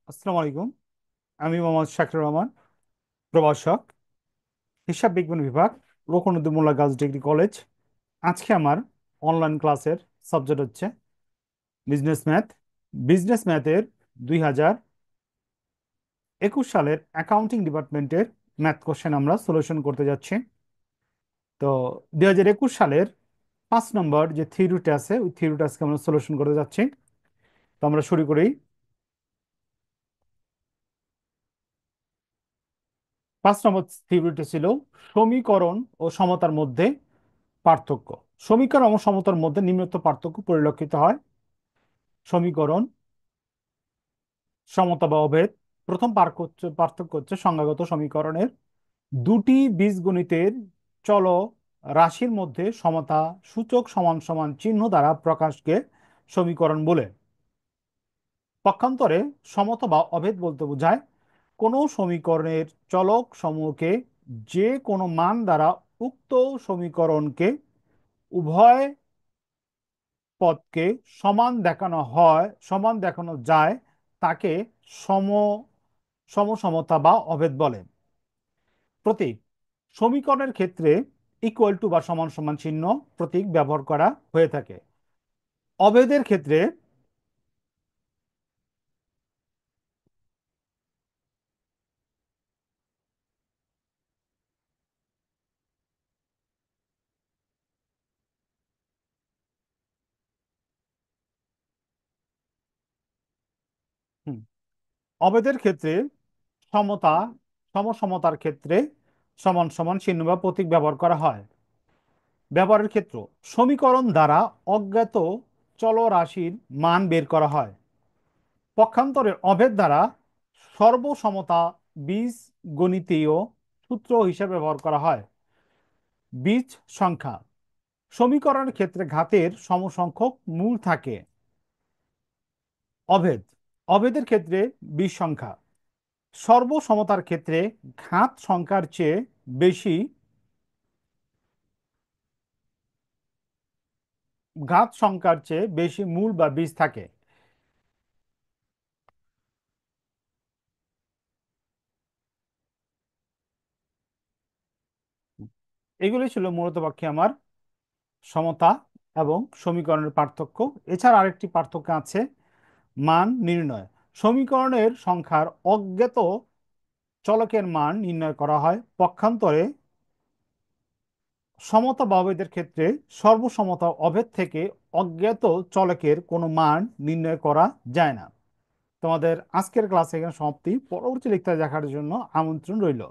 আসসালামু আলাইকুম। আমি মোহাম্মদ শাকির রহমান, প্রভাষক, হিসাব বিজ্ঞান বিভাগ, রুকনউদ্দিন গার্লস ডিগ্রি কলেজ। আজকে আমার অনলাইন ক্লাসের সাবজেক্ট হচ্ছে বিজনেস ম্যাথ। বিজনেস ম্যাথের 2021 সালের অ্যাকাউন্টিং ডিপার্টমেন্টের ম্যাথ কোশ্চেন আমরা সলিউশন করতে যাচ্ছি। তো 2021 সালের 5 নম্বর যে থিওরিটা আছে, ওই থিওরিটা আজকে আমরা সলিউশন করতে যাচ্ছি। তো আমরা শুরু করি। 5 নম্বর থিওরিটা ছিল সমীকরণ ও সমতার মধ্যে পার্থক্য। সমীকরণ এবং সমতার মধ্যে নিম্নোক্ত পার্থক্য পরিলক্ষিত হয়। সমীকরণ, সমতা বা অভেদ। প্রথম পার্থক্য হচ্ছে সংজ্ঞাগত সমীকরণের দুটি বীজগণিতের চল রাশির মধ্যে সমতা সূচক সমান সমান চিহ্ন দ্বারা প্রকাশকে সমীকরণ বলে। পক্ষান্তরে সমতা বা অভেদ বলতে বোঝায় কোনো সমীকরণের চলক সমূহকে যে কোনো মান দ্বারা উক্ত সমীকরণকে উভয় পদকে সমান দেখানো যায়, তাকে সম সমসমতা বা অভেদ বলে। প্রতীক, সমীকরণের ক্ষেত্রে ইকুয়াল টু বা সমান সমান চিহ্ন প্রতীক ব্যবহার করা হয়ে থাকে। অভেদের ক্ষেত্রে হুম, অভেদের ক্ষেত্রে সমতা সমসমতার ক্ষেত্রে সমান সমান চিহ্ন বা প্রতীক ব্যবহার করা হয়। ব্যবহারের ক্ষেত্র, সমীকরণ দ্বারা অজ্ঞাত চলরাশির মান বের করা হয়। পক্ষান্তরে অভেদ দ্বারা সর্বসমতা বীজ গণিতীয় সূত্র হিসেবে ব্যবহার করা হয়। বীজ সংখ্যা, সমীকরণের ক্ষেত্রে ঘাতের সমসংখ্যক মূল থাকে। অভেদ, অভেদের ক্ষেত্রে বীজ সংখ্যা, সর্বসমতার ক্ষেত্রে ঘাত সংখ্যার চেয়ে বেশি মূল বা বীজ থাকে। এগুলি ছিল মূলত পক্ষে আমার সমতা এবং সমীকরণের পার্থক্য। এছাড়া আরেকটি পার্থক্য আছে, মান নির্ণয়। সমীকরণের সংখ্যার অজ্ঞাত চলকের মান নির্ণয় করা হয়। পক্ষান্তরে সমতা বা অভেদের ক্ষেত্রে সর্বসমতা অভেদ থেকে অজ্ঞাত চলকের কোনো মান নির্ণয় করা যায় না। তোমাদের আজকের ক্লাস এখানে সমাপ্তি। পরবর্তী লেকচার দেখার জন্য আমন্ত্রণ রইল।